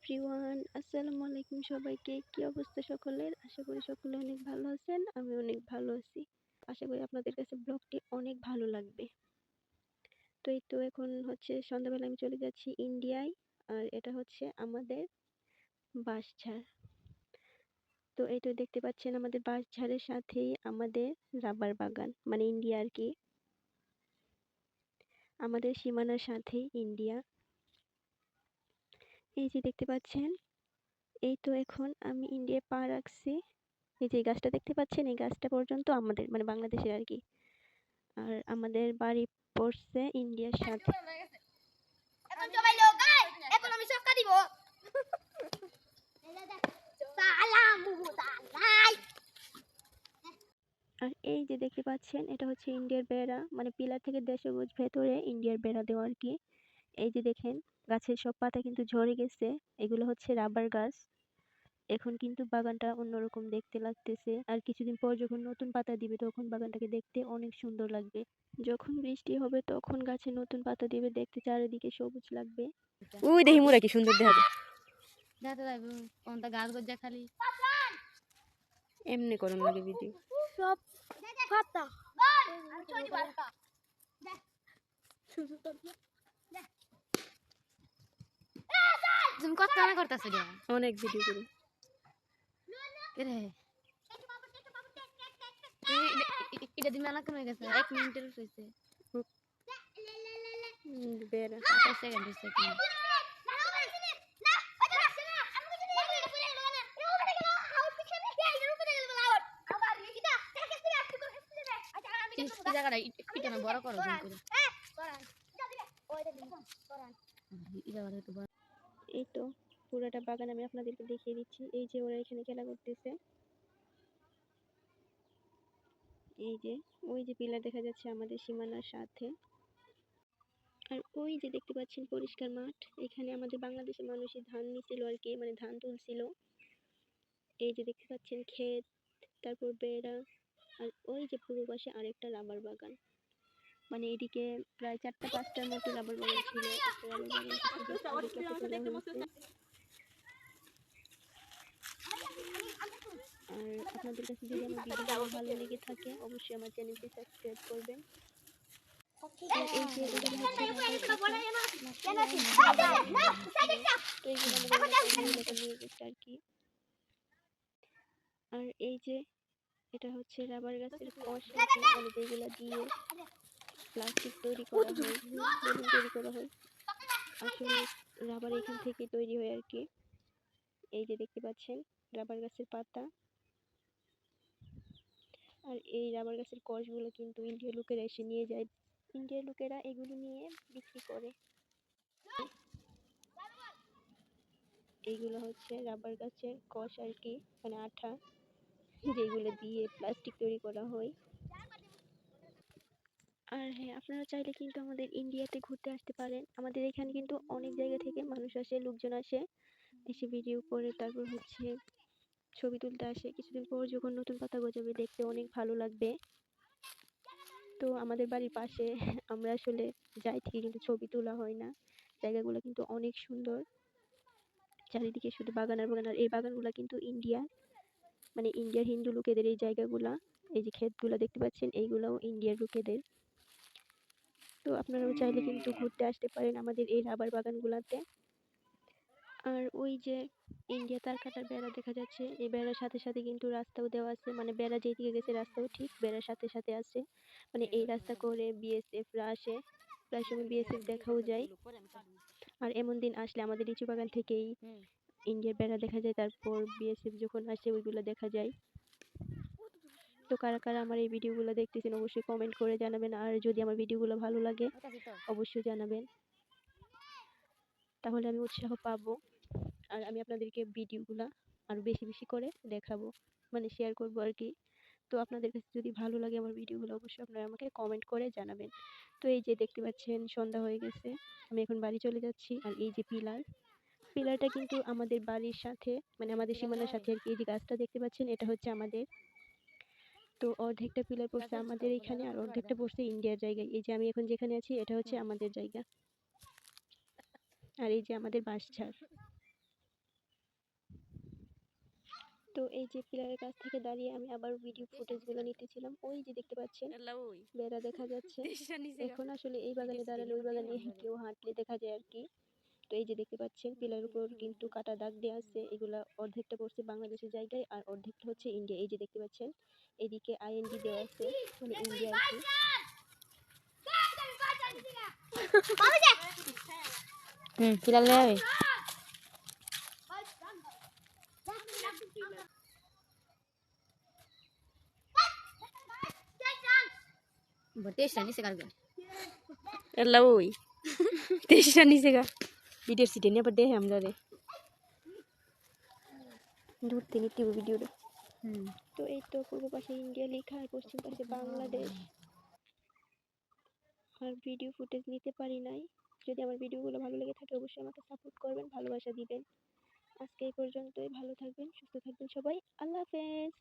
Everyone, আসসালামু আলাইকুম সবাইকে। কি অবস্থা সকলের? আশা করি সকলে অনেক ভালো আছেন। আমি অনেক ভালো আছি। আশা করি আপনাদের কাছে ব্লগটি অনেক ভালো লাগবে। তো এই তো এখন হচ্ছে সন্ধ্যাবেলা আমি চলে যাচ্ছি ইন্ডিয়ায়। আর এটা হচ্ছে আমাদের বাঁশঝাড়। তো এই তো দেখতে পাচ্ছেন আমাদের বাঁশঝাড়ের সাথেই আমাদের রাবার বাগান, মানে ইন্ডিয়া আর কি। আমাদের সীমানার সাথেই ইন্ডিয়া। এই যে দেখতে পাচ্ছেন, এই তো এখন আমি ইন্ডিয়ায় পা রাখছি। এই যে গাছটা দেখতে পাচ্ছেন, এই গাছটা পর্যন্ত আমাদের, মানে বাংলাদেশের আর কি। আর আমাদের বাড়ি পড়ছে ইন্ডিয়ার সাথে। এখন সবাই লোক আয়, এখন আমি সক্কা দিব। আর এই যে দেখতে পাচ্ছেন, এটা হচ্ছে ইন্ডিয়ার বেড়া, মানে পিলার থেকে 150 গজ ভেতরে ইন্ডিয়ার বেড়া দেওয়া আর কি। এই যে দেখেন, গাছের সব পাতা কিন্তু ঝরে গেছে। এগুলো হচ্ছে রাবার গাছ। এখন কিন্তু বাগানটা অন্যরকম দেখতে লাগতেছে। আর কিছুদিন পর যখন নতুন পাতা দিবে তখন বাগানটাকে দেখতে অনেক সুন্দর লাগবে। যখন বৃষ্টি হবে তখন গাছে নতুন পাতা দিবে, দেখতে চারিদিকে সবুজ লাগবে। ওই দেখি মোরা কি সুন্দর দেখা যায়। দেখতে যাইব কোনটা গাছ গজ্জা খালি এমনি করুন লাগে ভিডিও। সব পাতা তুমি কত কামে করতেছ রে? অনেক ভিডিও করুন। রে এটা দিন মেলা কমে গেছে, 1 মিনিটের হইছে। বেড়া 5 সেকেন্ড হইছে কি? এই জায়গাটা এটা না বড় করো জুম করে। এই তো পুরোটা বাগান আমি আপনাদেরকে দেখিয়ে দিচ্ছি। এই যে ওরা এখানে খেলা করতেছে। এই যে ওই যে পিলার দেখা যাচ্ছে আমাদের সীমানার সাথে। আর ওই যে দেখতে পাচ্ছেন পরিষ্কার মাঠ, এখানে আমাদের বাংলাদেশের মানুষই ধান নিছিল আর কি, মানে ধান তুলছিল। এই যে দেখতে পাচ্ছেন ক্ষেত, তারপর বেড়া। আর ওই যে পূর্ব পাশে আরেকটা রাবার বাগান, মানে এদিকে প্রায় 4টা-5টার মতো রাবার বাগান ছিল। একটা রাবার বাগান কিন্তু আগে কেটে ফেলা হয়েছে। আর আপনাদের কাছে যদি আমার ভিডিওগুলো ভালো লেগে থাকে অবশ্যই আমার চ্যানেলটি সাবস্ক্রাইব করবেন। আর এই যে এগুলো হচ্ছে নিয়ে গেছে আর কি। আর এই যে এটা হচ্ছে রাবার গাছের কষ, মানে যেগুলো দিয়ে প্লাস্টিক তৈরি করা হয়, বেলুন তৈরি করা হয়। আসলে রাবার এখান থেকে তৈরি হয় আর কি। এই যে দেখতে পাচ্ছেন রাবার গাছের পাতা। আর এই রাবার গাছের কষগুলো কিন্তু ইন্ডিয়ার লোকেরা এসে নিয়ে যায়। ইন্ডিয়ার লোকেরা এগুলো নিয়ে বিক্রি করে। এইগুলো হচ্ছে রাবার গাছের কষ আর কি, মানে আঠা, যেগুলো দিয়ে প্লাস্টিক তৈরি করা হয়। আর হ্যাঁ, আপনারা চাইলে কিন্তু আমাদের ইন্ডিয়াতে ঘুরতে আসতে পারেন। আমাদের এখানে কিন্তু অনেক জায়গা থেকে মানুষ আসে, লোকজন আসে, এসে ভিডিও করে তারপর হচ্ছে ছবি তুলতে আসে। কিছুদিন পর যখন নতুন পাতা গজাবে দেখতে অনেক ভালো লাগবে। তো আমাদের বাড়ির পাশে আমরা আসলে যাই থেকে কিন্তু ছবি তোলা হয় না। জায়গাগুলো কিন্তু অনেক সুন্দর, চারিদিকে শুধু বাগান আর বাগান। আর এই বাগানগুলো কিন্তু ইন্ডিয়ার, মানে ইন্ডিয়ার হিন্দু লোকেদের এই জায়গাগুলা। এই যে ক্ষেতগুলো দেখতে পাচ্ছেন এইগুলাও ইন্ডিয়ার লোকেদের। তো আপনারাও চাইলে কিন্তু ঘুরতে আসতে পারেন আমাদের এই রাবার বাগানগুলাতে। আর ওই যে ইন্ডিয়া তার কাটার বেড়া দেখা যাচ্ছে, এই বেড়ার সাথে সাথে কিন্তু রাস্তাও দেওয়া আছে, মানে বেড়া যেদিকে গেছে রাস্তাও ঠিক বেড়ার সাথে সাথে আছে। মানে এই রাস্তা করে বিএসএফ রা আসে, প্রায় সময় বিএসএফ দেখাও যায়। আর এমন দিন আসলে আমাদের লিচু বাগান থেকেই ইন্ডিয়ার বেড়া দেখা যায়, তারপর বিএসএফ যখন আসে ওইগুলো দেখা যায়। তো কারা কারা আমার এই ভিডিওগুলো দেখতেছেন অবশ্যই কমেন্ট করে জানাবেন। আর যদি আমার ভিডিওগুলো ভালো লাগে অবশ্যই জানাবেন, তাহলে আমি উৎসাহ পাবো। আর আমি আপনাদেরকে ভিডিওগুলা আরো বেশি বেশি করে দেখাবো, মানে শেয়ার করবো আর কি। তো আপনাদের কাছে যদি ভালো লাগে আমার ভিডিওগুলো অবশ্যই আপনারা আমাকে কমেন্ট করে জানাবেন। তো এই যে দেখতে পাচ্ছেন সন্ধ্যা হয়ে গেছে, আমি এখন বাড়ি চলে যাচ্ছি। আর এই যে পিলারটা কিন্তু আমাদের বাড়ির সাথে, মানে আমাদের সীমানার সাথে আর কি। এই যে গাছটা দেখতে পাচ্ছেন এটা হচ্ছে আমাদের। তো অর্ধেকটা পিলার পড়ছে আমাদের এখানে, আর অর্ধেকটা পড়ছে ইন্ডিয়ার জায়গায়। এই যে আমি এখন যেখানে আছি এটা হচ্ছে আমাদের জায়গা। আর এই যে আমাদের বাঁশঝাড়। তো এই যে পিলারের কাছ থেকে দাঁড়িয়ে আমি আবার ভিডিও ফুটেজগুলো নিতেছিলাম। ওই যে দেখতে পাচ্ছেন বেড়া দেখা যাচ্ছে। এখন আসলে এই বাগানে দাঁড়ালে ওই বাগানে কেউ হাঁটলে দেখা যায় আর কি। তো এই যে দেখতে পাচ্ছেন পিলারের উপর কিন্তু কাটা দাগ দেওয়া আছে, এগুলা অর্ধেকটা পড়ছে বাংলাদেশের জায়গায় আর অর্ধেকটা হচ্ছে ইন্ডিয়া। এই যে দেখতে পাচ্ছেন এদিকে আইএনডি দেওয়া আছে, মানে ইন্ডিয়া আর কি। পিলার লয়ে যাবে এল্লা ওই তেইশটা নিচে গা ভিডিওর সিটে নিয়ে আবার দেখে আমরা রে দূরতে নিতে হবে ভিডিওটা। তো এই তো পূর্ব পাশে ইন্ডিয়া লেখা আর পশ্চিম পাশে বাংলাদেশ। আর ভিডিও ফুটেজ নিতে পারি নাই। যদি আমার ভিডিওগুলো ভালো লেগে থাকে অবশ্যই আমাকে সাপোর্ট করবেন, ভালোবাসা দিবেন। আজকে এই পর্যন্তই। ভালো থাকবেন, সুস্থ থাকবেন সবাই। আল্লাহ হাফেজ।